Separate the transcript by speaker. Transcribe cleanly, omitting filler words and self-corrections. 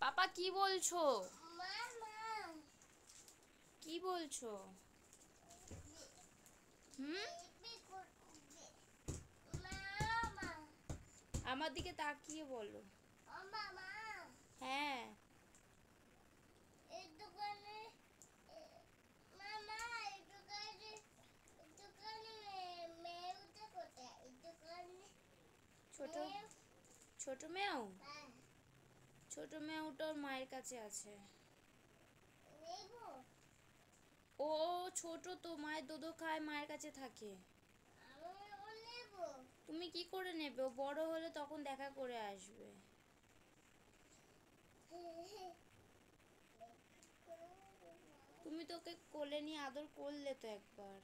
Speaker 1: পাপা কি বলছো? কি বলছো? হুম, আমার দিকে তাকিয়ে বলো। হ্যাঁ। ছোট ছোট মেও, ছোট মেয়েটা ওর মায়ের কাছে আছে। ও ছোট তো, মায়ের দুধ খায়, মায়ের কাছে থাকে। তুমি কি করে নেবে? ও বড় হলে তখন দেখা করে আসবে। তুমি তোকে কোলে নিয়ে আদর করলে তো একবার।